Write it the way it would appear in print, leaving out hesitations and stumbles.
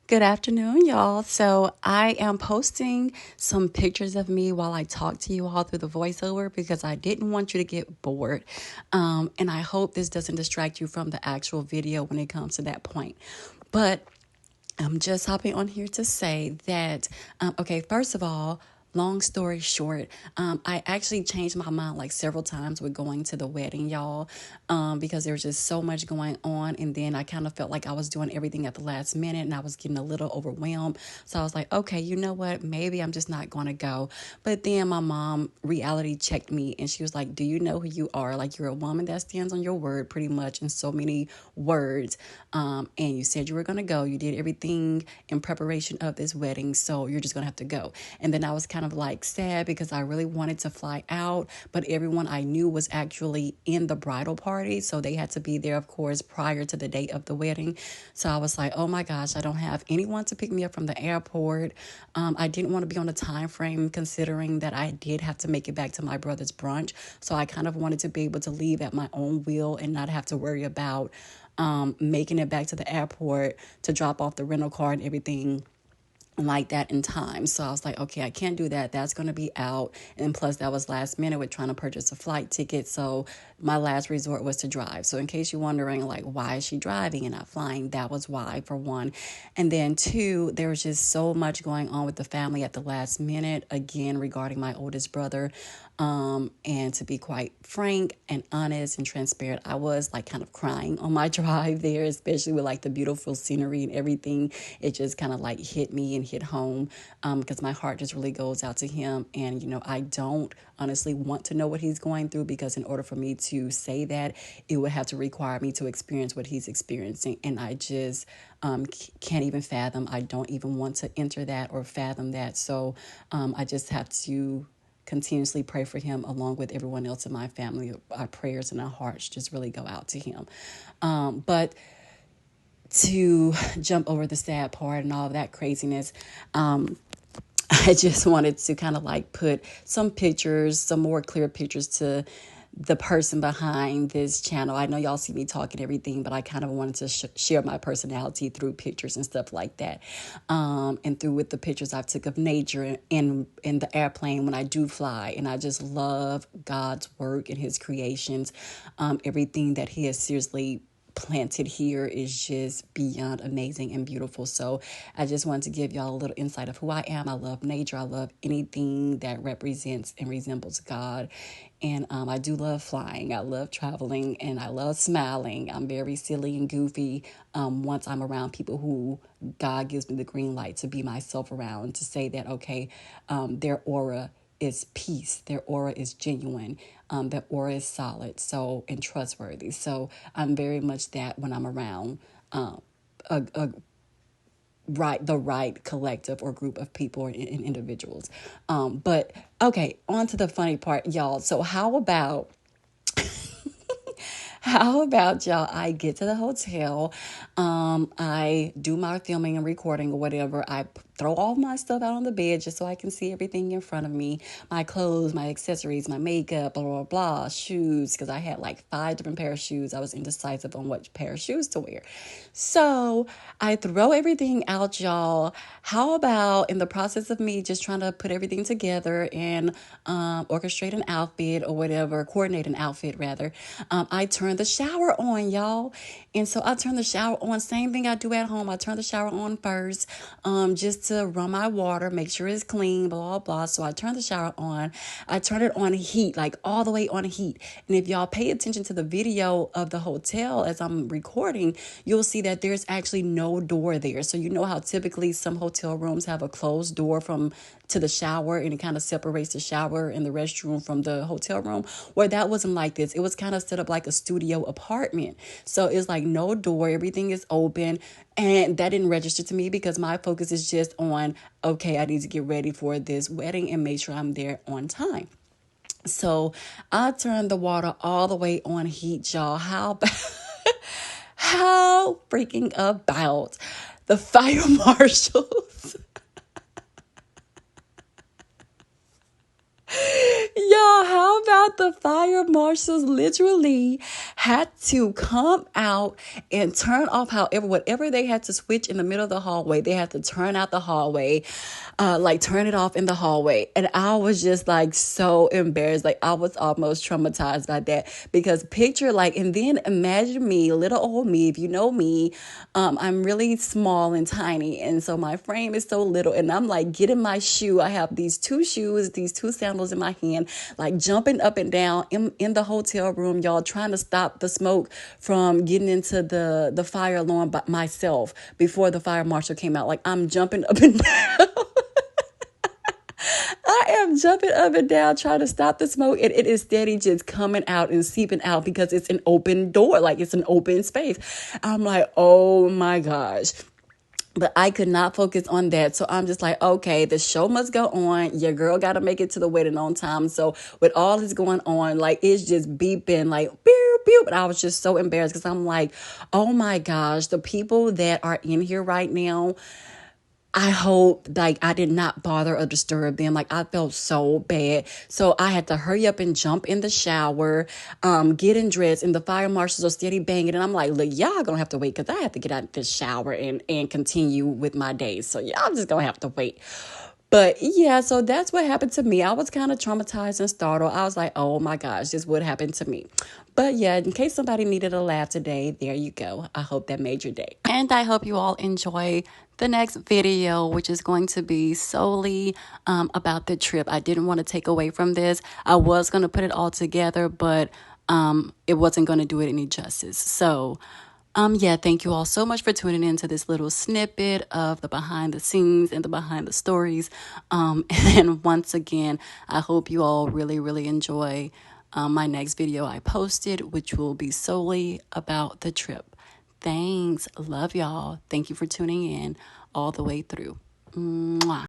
Good afternoon, y'all. So I am posting some pictures of me while I talk to you all through the voiceover because I didn't want you to get bored. And I hope this doesn't distract you from the actual video when it comes to that point. But I'm just hopping on here to say that, okay, first of all, long story short, I actually changed my mind like several times with going to the wedding, y'all, because there was just so much going on. And then I kind of felt like I was doing everything at the last minute and I was getting a little overwhelmed. So I was like, okay, you know what? Maybe I'm just not going to go. But then my mom reality checked me and she was like, do you know who you are? Like, you're a woman that stands on your word pretty much in so many words. And you said you were going to go. You did everything in preparation of this wedding. So you're just going to have to go. And then I was kind of like sad because I really wanted to fly out, but everyone I knew was actually in the bridal party. So they had to be there, of course, prior to the date of the wedding. So I was like, oh my gosh, I don't have anyone to pick me up from the airport. I didn't want to be on a time frame considering that I did have to make it back to my brother's brunch. So I kind of wanted to be able to leave at my own will and not have to worry about making it back to the airport to drop off the rental car and everything like that in time. So I was like, okay, I can't do that. That's going to be out. And plus that was last minute with trying to purchase a flight ticket. So my last resort was to drive. So in case you're wondering, like, why is she driving and not flying? That was why, for one. And then two, there was just so much going on with the family at the last minute, again, regarding my oldest brother. And to be quite frank and honest and transparent, I was like kind of crying on my drive there, especially with like the beautiful scenery and everything. It just kind of like hit me and hit home because my heart just really goes out to him. And, you know, I don't honestly want to know what he's going through because in order for me to say that, it would have to require me to experience what he's experiencing. And I just can't even fathom. I don't even want to enter that or fathom that. So I just have to continuously pray for him along with everyone else in my family. Our prayers and our hearts just really go out to him. But to jump over the sad part and all of that craziness, I just wanted to kind of like put some pictures, some more clear pictures to the person behind this channel. I know y'all see me talking everything, but I kind of wanted to share my personality through pictures and stuff like that. And through with the pictures I took of nature in the airplane when I do fly. And I just love God's work and his creations. Everything that he has seriously planted here is just beyond amazing and beautiful. So I just wanted to give y'all a little insight of who I am. I love nature. I love anything that represents and resembles God. And I do love flying. I love traveling and I love smiling. I'm very silly and goofy once I'm around people who God gives me the green light to be myself around, to say that, okay, their aura is peace. Their aura is genuine. Their aura is solid, so, and trustworthy. So I'm very much that when I'm around the right collective or group of people and individuals. But okay, on to the funny part, y'all. So how about y'all? I get to the hotel. I do my filming and recording or whatever. I throw all my stuff out on the bed just so I can see everything in front of me. My clothes, my accessories, my makeup, blah, blah, blah, shoes, because I had like 5 different pair of shoes. I was indecisive on what pair of shoes to wear. So I throw everything out, y'all. How about in the process of me just trying to put everything together and orchestrate an outfit or whatever, coordinate an outfit rather, I turn the shower on, y'all. And so I turn the shower on, same thing I do at home. I turn the shower on first, just to run my water, make sure it's clean, blah, blah, blah. So I turn the shower on. I turn it on heat, like all the way on heat. And if y'all pay attention to the video of the hotel as I'm recording, you'll see that there's actually no door there. So you know how typically some hotel rooms have a closed door to the shower and it kind of separates the shower and the restroom from the hotel room. Well, that wasn't like this. It was kind of set up like a studio apartment. So it's like no door, everything is open. And that didn't register to me because my focus is just on, okay, I need to get ready for this wedding and make sure I'm there on time. So I turned the water all the way on heat, y'all. How freaking about the fire marshals? Y'all, how about but the fire marshals literally had to come out and turn off whatever they had to switch in the middle of the hallway. They had to turn out the hallway, like turn it off in the hallway. And I was just like so embarrassed. Like I was almost traumatized by that, because picture like, and then imagine me, little old me, if you know me, I'm really small and tiny. And so my frame is so little, and I'm like getting my shoe. I have these two shoes, these two sandals in my hand, like jumping up and down in the hotel room, y'all, trying to stop the smoke from getting into the fire alarm by myself before the fire marshal came out. Like I'm jumping up and down. I am jumping up and down trying to stop the smoke, and it is steady just coming out and seeping out because it's an open door, like it's an open space. I'm like, oh my gosh. But I could not focus on that. So I'm just like, okay, the show must go on. Your girl got to make it to the wedding on time. So with all this going on, like it's just beeping like, beep, beep. But I was just so embarrassed because I'm like, oh my gosh, the people that are in here right now, I hope like I did not bother or disturb them. Like I felt so bad. So I had to hurry up and jump in the shower, getting dressed, and the fire marshals are steady banging. And I'm like, look, y'all gonna have to wait because I have to get out of this shower and continue with my day. So y'all just gonna have to wait. But yeah, so that's what happened to me. I was kind of traumatized and startled. I was like, oh my gosh, this would happen to me. But yeah, in case somebody needed a laugh today, there you go. I hope that made your day. And I hope you all enjoy the next video, which is going to be solely about the trip. I didn't want to take away from this. I was going to put it all together, but it wasn't going to do it any justice. So yeah, thank you all so much for tuning in to this little snippet of the behind the scenes and the behind the stories. And once again, I hope you all really, really enjoy my next video I posted, which will be solely about the trip. Thanks. Love y'all. Thank you for tuning in all the way through. Mwah.